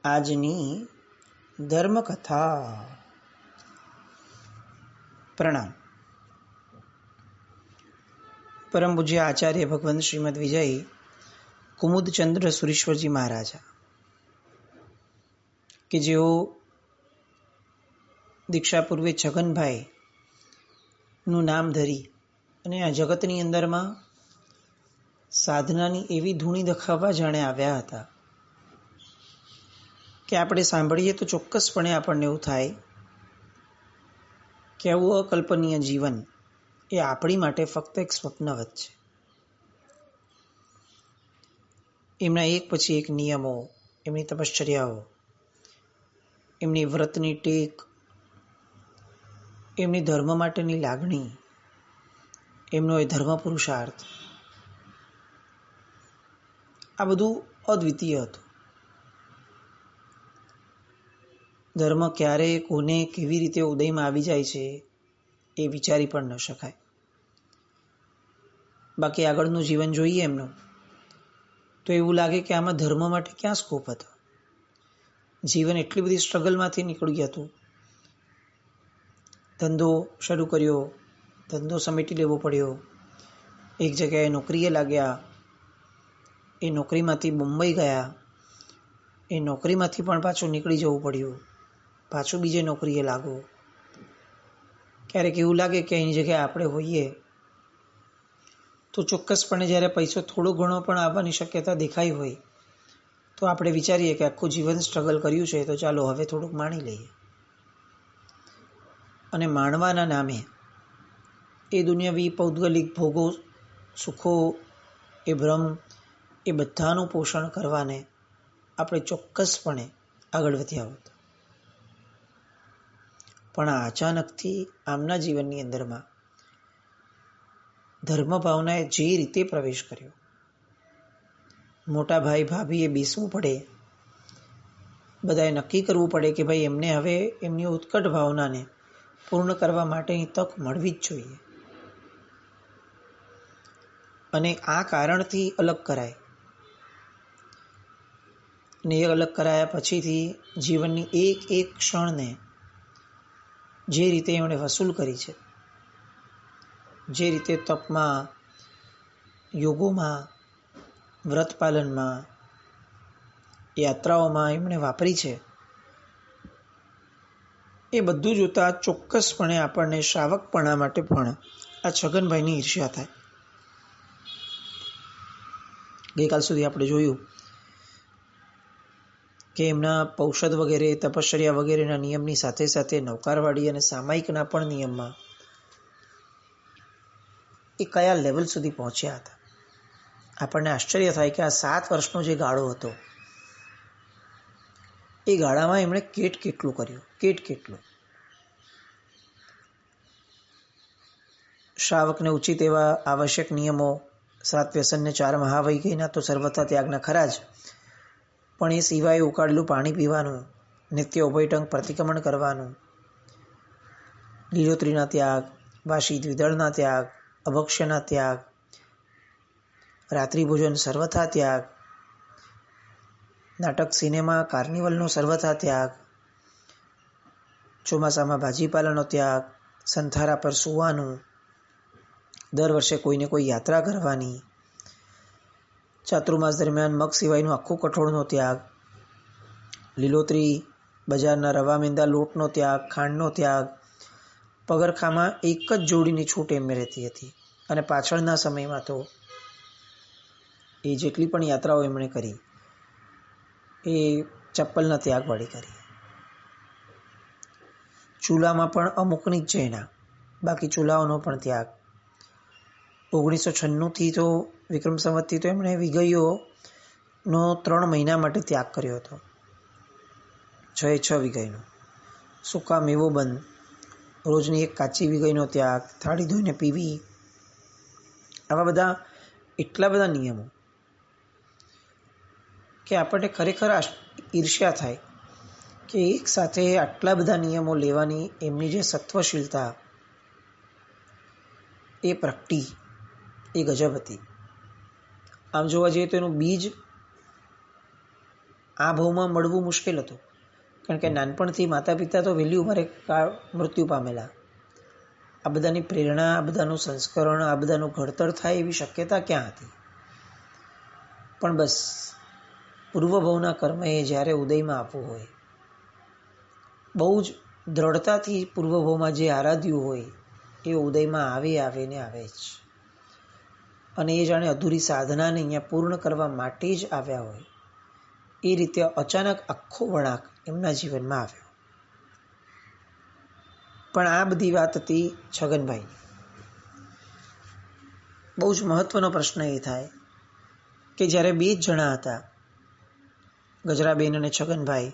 આજની ધર્મકથા. પ્રણામ. પરમ પૂજ્ય આચાર્ય ભગવંત શ્રીમદ વિજય કુમુદચંદ્ર સુરીશ્વરજી મહારાજા, કે જેઓ દીક્ષા પૂર્વે છગનભાઈ નું નામ ધરી અને આ જગતની અંદરમાં સાધનાની એવી ધૂણી દખાવવા જાણે આવ્યા હતા કે આપણે સાંભળીએ તો ચોક્કસપણે આપણને એવું થાય કે આવું અકલ્પનીય જીવન એ આપણી માટે ફક્ત એક સ્વપ્નવત છે. એમના એક પછી એક નિયમો, એમની તપશ્ચર્યાઓ, એમની વ્રતની ટેક, એમની ધર્મ માટેની લાગણી, એમનો એ ધર્મ પુરુષાર્થ, આ બધું અદ્વિતીય હતું. ધર્મ ક્યારે, કોને, કેવી રીતે ઉદયમાં આવી જાય છે એ વિચારી પણ ન શકાય. બાકી આગળનું જીવન જોઈએ એમનું તો એવું લાગે કે આમાં ધર્મ માટે ક્યાં સ્કોપ હતો. જીવન એટલી બધી સ્ટ્રગલમાંથી નીકળ્યું હતું. ધંધો શરૂ કર્યો, ધંધો સમેટી લેવો પડ્યો, એક જગ્યાએ નોકરીએ લાગ્યા, એ નોકરીમાંથી મુંબઈ ગયા, એ નોકરીમાંથી પણ પાછું નીકળી જવું પડ્યું, પાછું બીજે નોકરીએ લાગો. ક્યારેક એવું લાગે કે એની જગ્યાએ આપણે હોઈએ તો ચોક્કસપણે જ્યારે પૈસો થોડો ઘણો પણ આવવાની શક્યતા દેખાઈ હોય તો આપણે વિચારીએ કે આખું જીવન સ્ટ્રગલ કર્યું છે તો ચાલો હવે થોડુંક માણી લઈએ. અને માણવાના નામે એ દુનિયાવી પૌદ્ગલિક ભોગો, સુખો, એ ભ્રમ, એ બધાનું પોષણ કરવાને આપણે ચોક્કસપણે આગળ વધ્યા હોત. પણ આ અચાનકથી આમના જીવનની અંદરમાં ધર્મ ભાવનાએ જે રીતે પ્રવેશ કર્યો, મોટા ભાઈ ભાભીએ બેસવું પડે, બધાએ નક્કી કરવું પડે કે ભાઈ એમને હવે એમની ઉત્કટ ભાવનાને પૂર્ણ કરવા માટેની તક મળવી જ જોઈએ. અને આ કારણથી અલગ કરાય, ને એ અલગ કરાયા પછીથી જીવનની એક એક ક્ષણને જે રીતે એમણે વસૂલ કરી છે, જે રીતે તપમાં, યોગોમાં, વ્રતપાલનમાં, યાત્રાઓમાં એમણે વાપરી છે, એ બધું જોતા ચોક્કસપણે આપણને શ્રાવકપણા માટે પણ આ છગનભાઈની ઈર્ષ્યા થાય. ગઈકાલ સુધી આપણે જોયું કે એમના પૌષધ વગેરે, તપશ્ચર્યા વગેરેના નિયમની સાથે સાથે નૌકારવાડી અને સામાયિકના પણ નિયમમાં એ કયા લેવલ સુધી પહોંચ્યા હતા. આપણને આશ્ચર્ય થાય કે આ 7 વર્ષનો જે ગાળો હતો એ ગાળામાં એમણે કેટલું કર્યું, કેટલું. શ્રાવકને ઉચિત એવા આવશ્યક નિયમો, 7 વ્યસનને 4 મહાવૈગીના તો સર્વથા ત્યાગના ખરા જ, પણ એ સિવાય ઉકાળેલું પાણી પીવાનું, નિત્ય ઉભયટંક પ્રતિક્રમણ કરવાનું, લીલોતરીના ત્યાગ, વાસી દ્વિદળના ત્યાગ, અભક્ષ્યના ત્યાગ, રાત્રિ ભોજન સર્વથા ત્યાગ, નાટક, સિનેમા, કાર્નિવલનો સર્વથા ત્યાગ, ચોમાસામાં ભાજીપાલાનો ત્યાગ, સંથારા પર સૂવાનું, દર વર્ષે કોઈને કોઈ યાત્રા કરવાની, ચાતુર્માસ દરમિયાન મગ સિવાયનું આખું કઠોળનો ત્યાગ, લીલોતરી, બજારના રવા મેંદા લોટનો ત્યાગ, ખાંડનો ત્યાગ, પગરખામાં એક જ જોડીની છૂટ એમને રહેતી હતી. અને પાછળના સમયમાં તો એ જેટલી પણ યાત્રાઓ એમણે કરી એ ચપ્પલના ત્યાગવાળી કરી. ચૂલામાં પણ અમુકની જ જૈના, બાકી ચૂલાઓનો પણ ત્યાગ. 1996થી તો વિક્રમ સંવતથી તો એમણે વિગઈઓનો 3 મહિના માટે ત્યાગ કર્યો હતો. 6 વિગઈનો. સૂકા મેવો બંધ, રોજની એક કાચી વિગઈનો ત્યાગ, થાળી ધોઈને પીવી, આવા બધા એટલા બધા નિયમો કે આપણને ખરેખર ઈર્ષ્યા થાય કે એક સાથે આટલા બધા નિયમો લેવાની એમની જે સત્વશીલતા એ પ્રગટી એ ગજબ હતી. આમ જોવા જઈએ તો એનું બીજ આ ભાવમાં મળવું મુશ્કેલ હતું, કારણ કે નાનપણથી માતા પિતા તો વહેલી ઉંમરે મૃત્યુ પામેલા. આ બધાની પ્રેરણા, આ બધાનું સંસ્કરણ, આ બધાનું ઘડતર થાય એવી શક્યતા ક્યાં હતી? પણ બસ પૂર્વભાવના કર્મએ જ્યારે ઉદયમાં આપવું હોય, બહુ જ દ્રઢતાથી પૂર્વભાવમાં જે આરાધ્યું હોય એ ઉદયમાં આવે ને આવે જ. અને એ જાણે અધૂરી સાધનાને અહીંયા પૂર્ણ કરવા માટે જ આવ્યા હોય એ રીતે અચાનક આખો વળાંક એમના જીવનમાં આવ્યો. પણ આ બધી વાત હતી છગનભાઈની. બહુ જ મહત્વનો પ્રશ્ન એ થાય કે જ્યારે 2 જ જણા હતા, ગજરાબેન અને છગનભાઈ,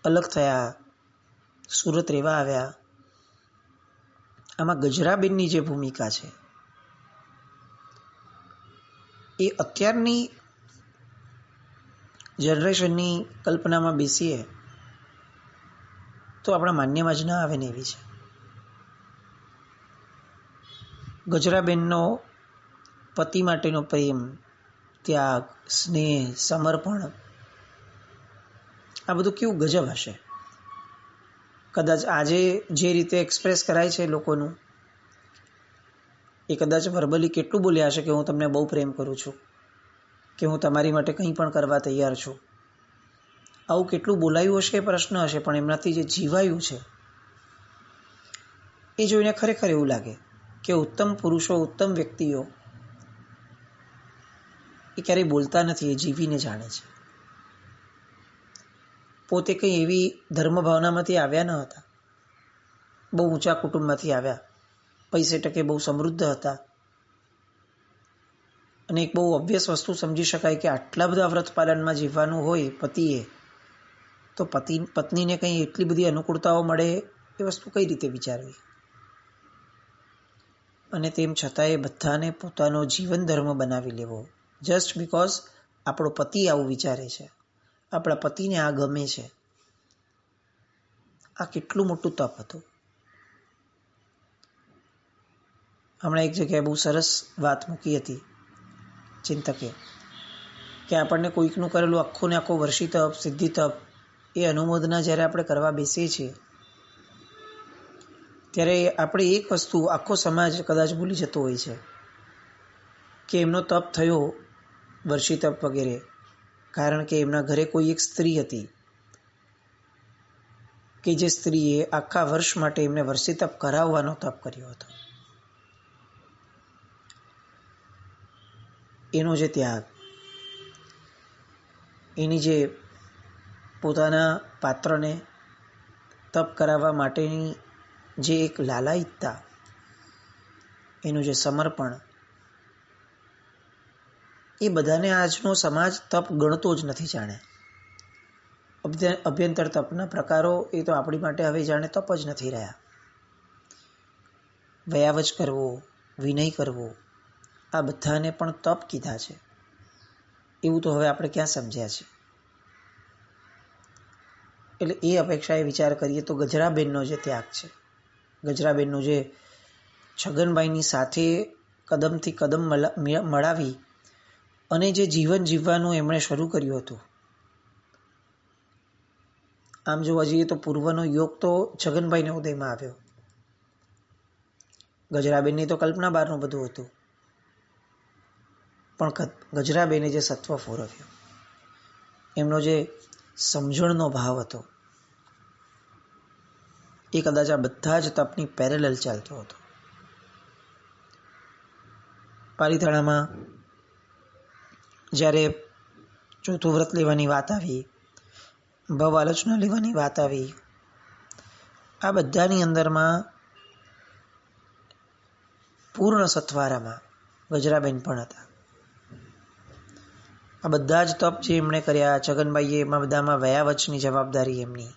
અલગ થયા, સુરત રહેવા આવ્યા. આમાં ગજરાબેનની જે ભૂમિકા છે એ અત્યારની જનરેશનની કલ્પનામાં બેસીએ તો આપણા માન્યમાં જ ના આવે ને એવી છે. ગજરાબેનનો પતિ માટેનો પ્રેમ, ત્યાગ, સ્નેહ, સમર્પણ, આ બધું કેવું ગજબ હશે. કદાચ આજે જે રીતે એક્સપ્રેસ કરાય છે લોકોનું, એ કદાચ વર્બલી કેટલું બોલ્યા હશે કે હું તમને બહુ પ્રેમ કરું છું, કે હું તમારી માટે કંઈ પણ કરવા તૈયાર છું. આવું કેટલું બોલાયું હશે એ પ્રશ્ન હશે, પણ એમનાથી જે જીવાયું છે એ જોઈને ખરેખર એવું લાગે કે ઉત્તમ પુરુષો, ઉત્તમ વ્યક્તિઓ એ ક્યારેય બોલતા નથી, એ જીવીને જાણે છે. પોતે કંઈ એવી ધર્મભાવનામાંથી આવ્યા ન હતા, બહુ ઊંચા કુટુંબમાંથી આવ્યા, પૈસે ટકે બહુ સમૃદ્ધ હતા. અને એક બહુ ઓબ્વિયસ વસ્તુ સમજી શકાય કે આટલા બધા વ્રતપાલનમાં જીવવાનું હોય પતિએ, તો પત્નીને કંઈ એટલી બધી અનુકૂળતાઓ મળે એ વસ્તુ કઈ રીતે વિચારવી? અને તેમ છતાં એ બધાને પોતાનો જીવન ધર્મ બનાવી લેવો, જસ્ટ બિકોઝ આપણો પતિ આવું વિચારે છે, આપણા પતિને આ ગમે છે. આ કેટલું મોટું તપ હતું. હમણાં એક જગ્યાએ બહુ સરસ વાત મૂકી હતી ચિંતકે, કે આપણને કોઈકનું કરેલું આખું ને આખું વર્ષી તપ, સિદ્ધિ તપ, એ અનુમોદના જ્યારે આપણે કરવા બેસીએ છીએ ત્યારે આપણે એક વસ્તુ આખો સમાજ કદાચ ભૂલી જતો હોય છે કે એમનો તપ થયો, વર્ષી તપ વગેરે, કારણ કે એમના ઘરે કોઈ એક સ્ત્રી હતી કે જે સ્ત્રીએ આખા વર્ષ માટે એમને વર્ષી તપ કરાવવાનો તપ કર્યો હતો. એનો જે ત્યાગ, એની જે પોતાના પાત્રને તપ કરાવવા માટેની જે એક લાલાયિતતા, એનું જે સમર્પણ, એ બધાને આજનો સમાજ તપ ગણતો જ નથી જાણે. અભ્યંતર તપના પ્રકારો એ તો આપણી માટે હવે જાણે તપ જ નથી રહ્યા. વયાવચ કરવો, વિનય કરવો, આ બધાને પણ તપ કીધા છે એવું તો હવે આપણે ક્યાં સમજ્યા છે. એટલે એ અપેક્ષાએ વિચાર કરીએ તો ગજરાબેનનો જે ત્યાગ છે, ગજરાબેનનું જે છગનભાઈની સાથે કદમથી કદમ મળાવી અને જે જીવન જીવવાનું એમણે શરૂ કર્યું હતું, આમ જોવા જઈએ તો પૂર્વનો યોગ તો છગનભાઈને ઉદયમાં આવ્યો, ગજરાબેનની તો કલ્પના બહારનું બધું હતું. પણ ગજરાબેને જે સત્વ ફોરવ્યું, એમનો જે સમજણનો ભાવ હતો, એ કદાચ આ બધા જ તપની પેરેલલ ચાલતો હતો. પાલીતાણામાં જ્યારે ચોથું વ્રત લેવાની વાત આવી, ભવ આલોચના લેવાની વાત આવી, આ બધાની અંદરમાં પૂર્ણ સત્વારામાં ગજરાબેન પણ હતા. આ બધા જ તપ જે એમણે કર્યા, છગનભાઈએ એમાં બધામાં વયાવચની જવાબદારી એમની,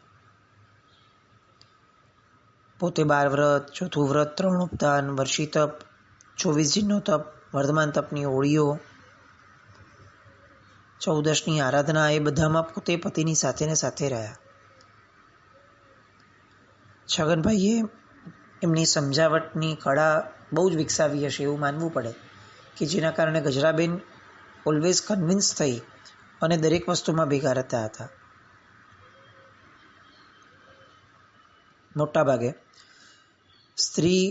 પોતે 12 વ્રત, ચોથું વ્રત, 3 ઉપદાન, વર્ષી તપ, 24 જીનનો તપ, વર્ધમાન તપની ઓળીઓ, 14 આરાધના, એ બધામાં પોતે પતિની સાથે ને સાથે રહ્યા. છગનભાઈએ એમની સમજાવટની કળા બહુ જ વિકસાવી હશે એવું માનવું પડે, કે જેના કારણે ગજરાબેન ઓલવેઝ કન્વિન્સ થઈ અને દરેક વસ્તુમાં ભેગા રહેતા હતા. મોટા ભાગે સ્ત્રી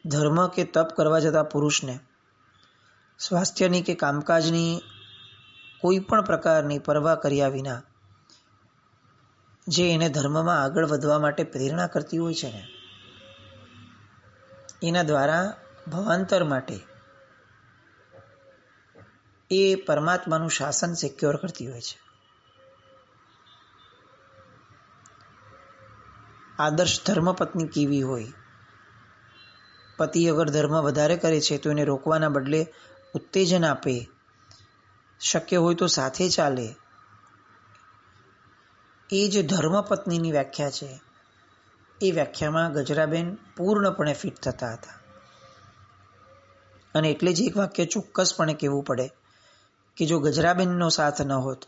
ધર્મ કે તપ કરવા જતા પુરુષને સ્વાસ્થ્યની કે કામકાજની કોઈ પણ પ્રકારની પરવા કર્યા વિના જે એને ધર્મમાં આગળ વધવા માટે પ્રેરણા કરતી હોય છે ને, એના દ્વારા ભવાંતર માટે એ પરમાત્માનું શાસન સિક્યોર કરતી હોય છે. આદર્શ ધર્મપત્ની કેવી હોય? પતિ અગર ધર્મ વધારે કરે છે તો એને રોકવાના બદલે ઉત્તેજન આપે, શક્ય હોય તો સાથે ચાલે. એ જે ધર્મપત્નીની વ્યાખ્યા છે એ વ્યાખ્યામાં ગજરાબેન પૂર્ણપણે ફિટ થતા હતા. અને એટલે જ એક વાક્ય ચોક્કસપણે કહેવું પડે કે જો ગજરાબેનનો સાથ ન હોત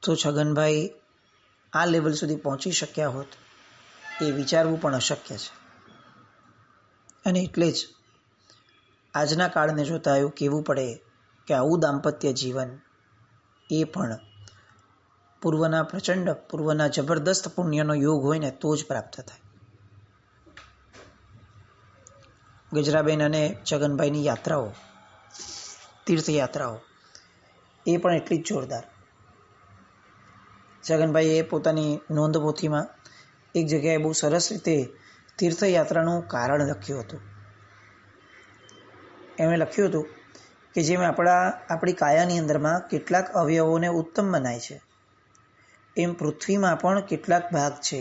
તો છગનભાઈ આ લેવલ સુધી પહોંચી શક્યા હોત એ વિચારવું પણ અશક્ય છે. અને એટલે જ આજના કાળને જોતા એવું કહેવું પડે કે આવું દાંપત્ય જીવન એ પણ પૂર્વના જબરદસ્ત પુણ્યનો યોગ હોય ને તો જ પ્રાપ્ત થાય. ગજરાબેન અને છગનભાઈની યાત્રાઓ, તીર્થયાત્રાઓ એ પણ એટલી જ જોરદાર. છગનભાઈએ પોતાની નોંધપોથીમાં એક જગ્યાએ બહુ સરસ રીતે તીર્થયાત્રાનું કારણ લખ્યું હતું. એમણે લખ્યું હતું કે જેમ આપણી કાયાની અંદરમાં કેટલાક અવયવોને ઉત્તમ મનાય છે, એમ પૃથ્વીમાં પણ કેટલાક ભાગ છે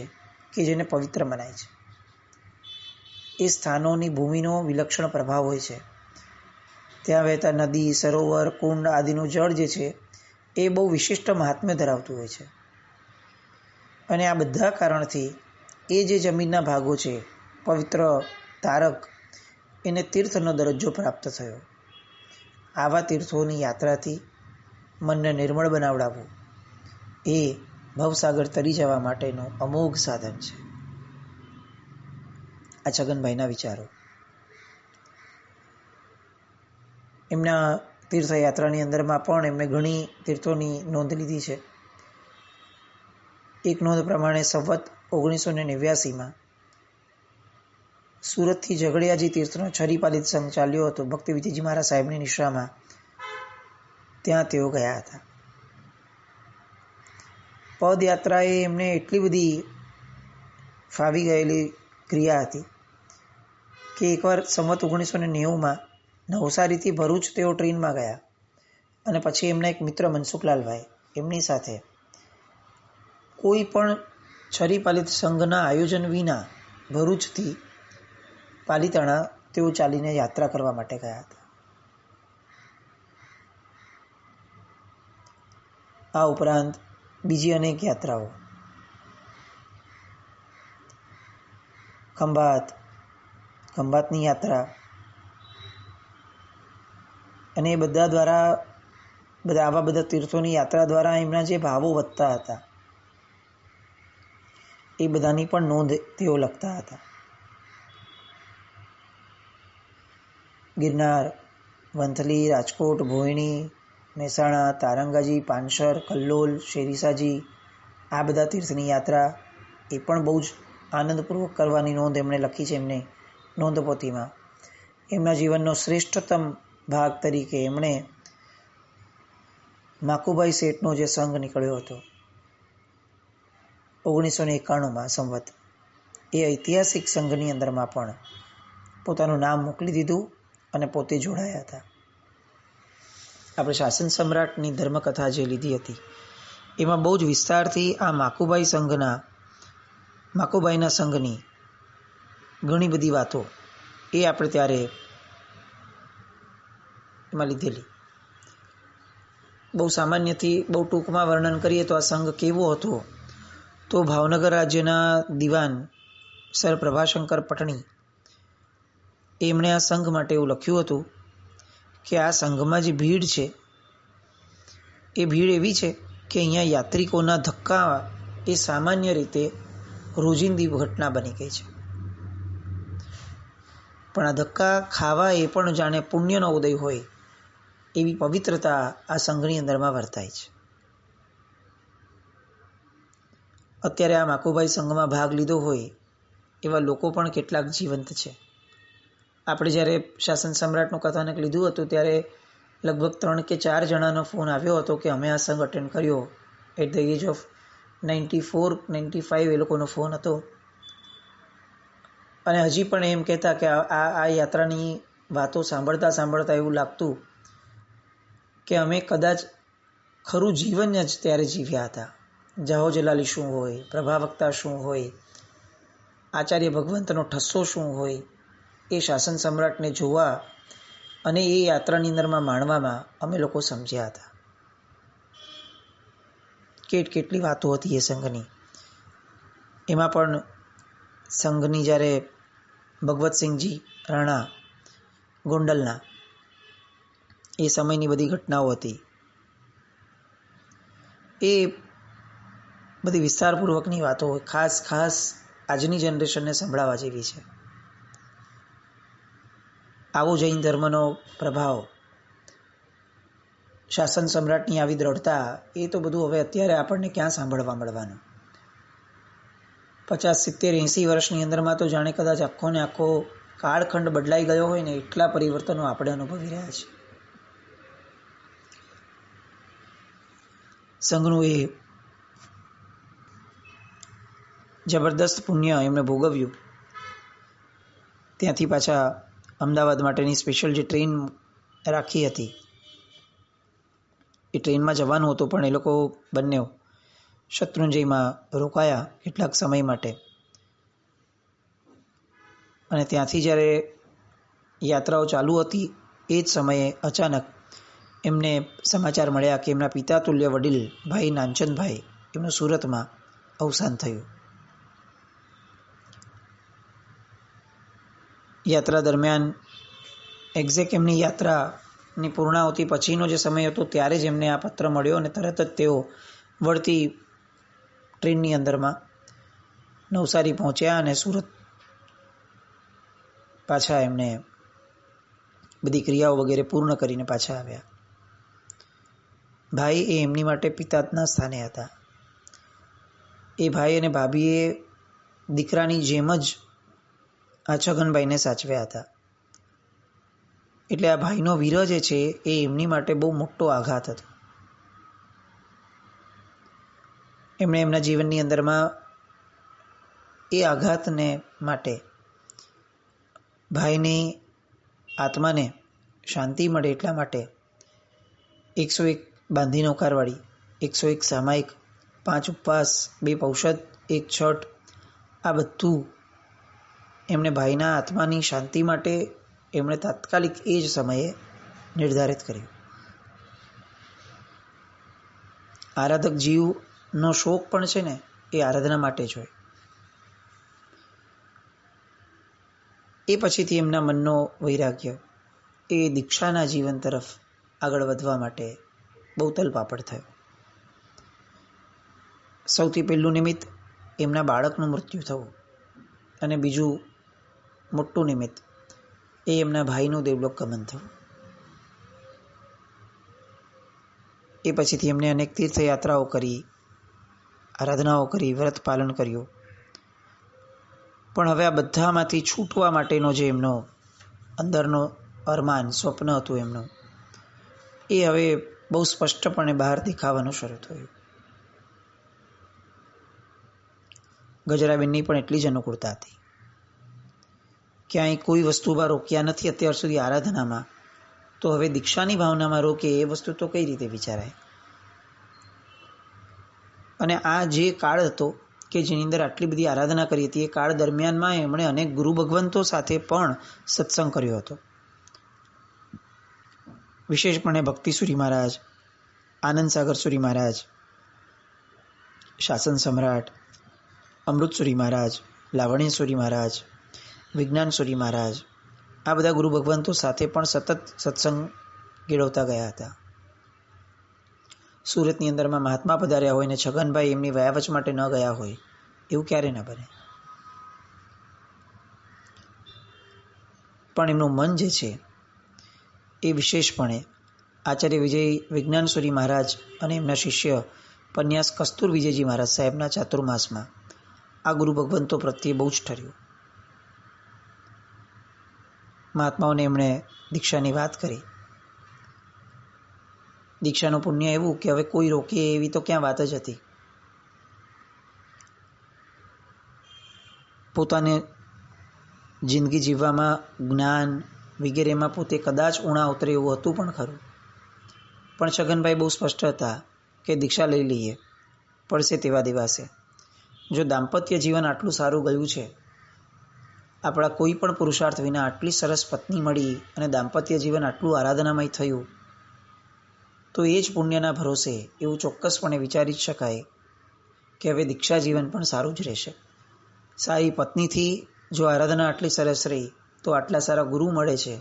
કે જેને પવિત્ર મનાય છે. એ સ્થાનોની ભૂમિનો વિલક્ષણ પ્રભાવ હોય છે. ત્યાં વહેતા નદી, સરોવર, કુંડ આદિનું જળ જે છે એ બહુ વિશિષ્ટ મહાત્મ્ય ધરાવતું હોય છે. અને આ બધા કારણથી એ જે જમીનના ભાગો છે પવિત્ર, તારક, એને તીર્થનો દરજ્જો પ્રાપ્ત થયો. આવા તીર્થોની યાત્રાથી મનને નિર્મળ બનાવડાવવું એ ભવસાગર તરી જવા માટેનું અમોઘ સાધન છે. આ છગનભાઈના વિચારો. એમના તીર્થયાત્રાની અંદરમાં પણ એમણે ઘણી તીર્થોની નોંધ લીધી છે. એક નોંધ પ્રમાણે સંવત 1989માં સુરતથી ઝઘડિયાજી તીર્થનો છરીપાલિત સંઘ ચાલ્યો હતો ભક્તિ વિજયજી મહારાજ સાહેબની નિશ્રામાં. ત્યાં તેઓ ગયા હતા. પદયાત્રા એ એમને એટલી બધી ફાવી ગયેલી ક્રિયા હતી કે એકવાર સંવત 1990માં નવસારીથી ભરૂચ તેઓ ટ્રેનમાં ગયા અને પછી એમના એક મિત્ર મનસુખલાલભાઈ એમની સાથે કોઈ પણ છરીપાલિત સંઘના આયોજન વિના ભરૂચથી પાલિતાણા તેઓ ચાલીને યાત્રા કરવા માટે ગયા હતા. આ ઉપરાંત બીજી અનેક યાત્રાઓ, ખંભાતની યાત્રા, અને એ બધા દ્વારા આવા બધા તીર્થોની યાત્રા દ્વારા એમના જે ભાવો વધતા હતા એ બધાની પણ નોંધ તેઓ લખતા હતા. ગિરનાર, વંથલી, રાજકોટ, ભોયણી, મહેસાણા, તારંગાજી, પાનસર, કલ્લોલ, શેરીસાજી, આ બધા તીર્થની યાત્રા એ પણ બહુ જ આનંદપૂર્વક કરવાની નોંધ એમણે લખી છે એમને નોંધપોથીમાં. એમના જીવનનો શ્રેષ્ઠતમ ભાગ તરીકે એમણે માકુભાઈ શેઠનો જે સંઘ નીકળ્યો હતો 1991માં સંવત, એ ઐતિહાસિક સંઘની અંદરમાં પણ પોતાનું નામ મોકલી દીધું અને પોતે જોડાયા હતા. આપણે શાસન સમ્રાટની ધર્મકથા જે લીધી હતી એમાં બહુ જ વિસ્તારથી આ માકુભાઈના સંઘની ઘણી બધી વાતો એ આપણે ત્યારે એમાં લીધેલી. બહુ સામાન્યથી બહુ ટૂંકમાં વર્ણન કરીએ તો આ સંઘ કેવો હતો તો ભાવનગર રાજ્યના દિવાન સર પ્રભાશંકર પટણી એમણે આ સંઘ માટે એવું લખ્યું હતું કે આ સંઘમાં જે ભીડ છે એ ભીડ એવી છે કે અહીંયા યાત્રિકોના ધક્કા એ સામાન્ય રીતે રોજિંદી ઘટના બની ગઈ છે. પણ આ ધક્કા ખાવા એ પણ જાણે પુણ્યનો ઉદય હોય એવી પવિત્રતા આ સંઘની અંદરમાં વર્તાય છે. અત્યારે આ માકુભાઈ સંઘમાં ભાગ લીધો હોય એવા લોકો પણ કેટલાક જીવંત છે. આપણે જ્યારે શાસન સમ્રાટનું કથાનક લીધું હતું ત્યારે લગભગ 3 કે 4 જણાનો ફોન આવ્યો હતો કે અમે આ સંઘ અટેન્ડ કર્યો. એટ ધ એજ ઓફ 94-95 એ લોકોનો ફોન હતો. અને હજી પણ એમ કહેતા કે આ યાત્રાની વાતો સાંભળતા સાંભળતા એવું લાગતું કે અમે કદાચ ખરું જીવન જ ત્યારે જીવ્યા હતા. જાહો જલાલી શું હોય, પ્રભાવક્તા શું હોય, આચાર્ય ભગવંતનો ઠસ્સો શું હોય, એ શાસન સમ્રાટને જોવા અને એ યાત્રાની અંદરમાં માણવામાં અમે લોકો સમજ્યા હતા. કેટલી વાતો હતી એ સંઘની. એમાં પણ સંઘની જ્યારે ભગવતસિંહજી રાણા ગોંડલના એ સમયની બધી ઘટનાઓ હતી, એ બધી વિસ્તારપૂર્વકની વાતો ખાસ આજની જનરેશનને સંભળાવવા જેવી છે. આવો જૈન ધર્મનો પ્રભાવ, શાસન સમ્રાટની આવી દ્રઢતા, એ તો બધું હવે અત્યારે આપણને ક્યાં સાંભળવા મળવાનું. 50, 70, 80 વર્ષની અંદરમાં તો જાણે કદાચ આખો ને આખો કાળખંડ બદલાઈ ગયો હોય ને એટલા પરિવર્તનો આપણે અનુભવી રહ્યા છીએ. સંઘનું એ જબરદસ્ત પુણ્ય એમણે ભોગવ્યું. ત્યાંથી પાછા અમદાવાદ માટેની સ્પેશિયલ જે ટ્રેન રાખી હતી, એ ટ્રેનમાં જવાનું હતું, પણ એ લોકો બંને શત્રુંજયમાં રોકાયા કેટલાક સમય માટે. અને ત્યાંથી જ્યારે યાત્રાઓ ચાલુ હતી એ જ સમયે અચાનક એમને સમાચાર મળ્યા કે એમના પિતા તુલ્ય વડીલ ભાઈ નાનચંદભાઈ એમનું સુરતમાં અવસાન થયું. યાત્રા દરમિયાન એક્ઝેક્ટ એમની યાત્રાની પૂર્ણાહુતિ પછીનો જે સમય હતો ત્યારે જ એમને આ પત્ર મળ્યો અને તરત જ તેઓ વળતી ટ્રેનની અંદરમાં નવસારી પહોંચ્યા અને સુરત પાછા એમને બધી ક્રિયાઓ વગેરે પૂર્ણ કરીને પાછા આવ્યા. ભાઈ એ એમની માટે પિતાના સ્થાને હતા. એ ભાઈ અને ભાભીએ દીકરાની જેમ જ આ છગનભાઈને સાચવ્યા હતા. એટલે આ ભાઈનો વિરહ જે છે એ એમની માટે બહુ મોટો આઘાત હતો. એમણે એમના જીવનની અંદરમાં એ આઘાતને માટે, ભાઈની આત્માને શાંતિ મળે એટલા માટે 101 બાંધી નોકારવાળી, 101 સામાયિક, 5 ઉપવાસ, 2 પૌષધ, 1 છઠ, આ બધું એમણે ભાઈના આત્માની શાંતિ માટે એમણે તાત્કાલિક એ જ સમયે નિર્ધારિત કર્યું. આરાધક જીવનો શોક પણ છે ને એ આરાધના માટે જ હોય. એ પછીથી એમના મનનો વૈરાગ્ય એ દીક્ષાના જીવન તરફ આગળ વધવા માટે બહુ તલપાપડ થયો. સૌથી પહેલું નિમિત્ત એમના બાળકનું મૃત્યુ થવું, અને બીજું મોટું નિમિત્ત એ એમના ભાઈનું દેવલોક ગમન થયું. એ પછીથી એમને અનેક તીર્થયાત્રાઓ કરી, આરાધનાઓ કરી, વ્રત પાલન કર્યું. પણ હવે આ બધામાંથી છૂટવા માટેનો જે એમનો અંદરનો અરમાન, સ્વપ્ન હતું એમનું, એ હવે બહુ સ્પષ્ટપણે બહાર દેખાવાનું શરૂ થયું. ગજરાબેનની પણ એટલી જ અનુકૂળતા હતી. ક્યાંય કોઈ વસ્તુમાં રોક્યા નથી અત્યાર સુધી આરાધનામાં, તો હવે દીક્ષાની ભાવનામાં રોકે એ વસ્તુ તો કઈ રીતે વિચારાય. અને આ જે કાળ હતો કે જેની અંદર આટલી બધી આરાધના કરી હતી, એ કાળ દરમિયાનમાં એમણે અનેક ગુરુ ભગવંતો સાથે પણ સત્સંગ કર્યો હતો. વિશેષપણે ભક્તિસુરી મહારાજ, આનંદસાગર સુરી મહારાજ, શાસન સમ્રાટ, અમૃતસુરી મહારાજ, લાવણ્યસુરી મહારાજ, વિજ્ઞાનસુરી મહારાજ, આ બધા ગુરુ ભગવંતો સાથે પણ સતત સત્સંગ કેળવતા ગયા હતા. સુરતની અંદરમાં મહાત્મા પધાર્યા હોય ને છગનભાઈ એમની વયાવચ માટે ન ગયા હોય, એવું ક્યારે ન બને. પણ એમનું મન જે છે એ વિશેષપણે આચાર્ય વિજય વિજ્ઞાનસુરી મહારાજ અને એમના શિષ્ય પન્યાસ કસ્તુર વિજયજી મહારાજ સાહેબના ચાતુર્માસમાં આ ગુરુ ભગવંતો પ્રત્યે બહુ જ ઠર્યું. મહાત્માઓને એમણે દીક્ષાની વાત કરી. દીક્ષાનું પુણ્ય એવું કે હવે કોઈ રોકે એવી તો ક્યાં વાત જ હતી. પોતાને જિંદગી જીવવામાં જ્ઞાન વગેરેમાં પોતે કદાચ ઉણા ઉતરે એવું હતું પણ ખરું. પણ છગનભાઈ બહુ સ્પષ્ટ હતા કે દીક્ષા લઈ લઈએ, પડશે તેવા દિવસે. જો દાંપત્ય જીવન આટલું સારું ગયું છે, આપણા કોઈ પણ પુરુષાર્થ વિના આટલી સરસ પત્ની મળી અને દાંપત્ય જીવન આટલું આરાધનામય થયું, તો એ જ પુણ્યના ભરોસે એવું ચોક્કસપણે વિચારી જ શકાય કે હવે દીક્ષા જીવન પણ સારું જ રહેશે. સારી પત્નીથી જો આરાધના આટલી સરસ રહી, તો આટલા સારા ગુરુ મળે છે,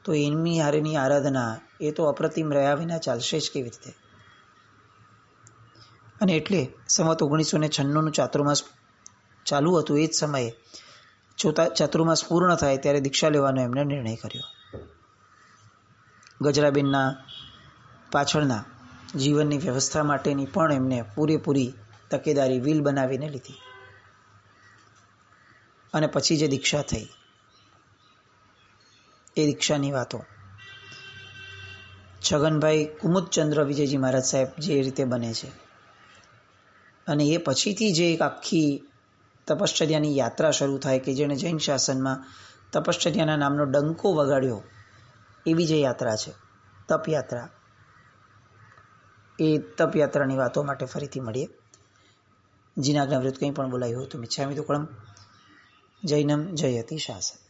તો એમની હારેની આરાધના એ તો અપ્રતિમ રહ્યા વિના ચાલશે જ કેવી રીતે. અને એટલે સંવત 1996નું ચાતુર્માસ ચાલુ હતું. એ જ સમયે ચાતુર્માસ પૂર્ણ થાય ત્યારે દીક્ષા લેવાનો એમણે નિર્ણય કર્યો. ગજરાબેનના પાછળના જીવનની વ્યવસ્થા માટેની પણ એમને પૂરેપૂરી તકેદારી વિલ બનાવીને લીધી. અને પછી જે દીક્ષા થઈ, એ દીક્ષાની વાતો છગનભાઈ કુમુદચંદ્ર વિજયજી મહારાજ સાહેબ જે રીતે બને છે, અને એ પછીથી જે એક આખી તપશ્ચર્યાની યાત્રા શરૂ થાય કે જેણે જૈન શાસનમાં તપશ્ચર્યાના નામનો ડંકો વગાડ્યો, એવી જે યાત્રા છે તપયાત્રા, એ તપયાત્રાની વાતો માટે ફરીથી મળીએ. જીનાજ્ઞાવૃત્ત કંઈ પણ બોલાયું હોય તો મિચ્છામિ દુક્કડમ. જૈનમ જયતિ શાસન.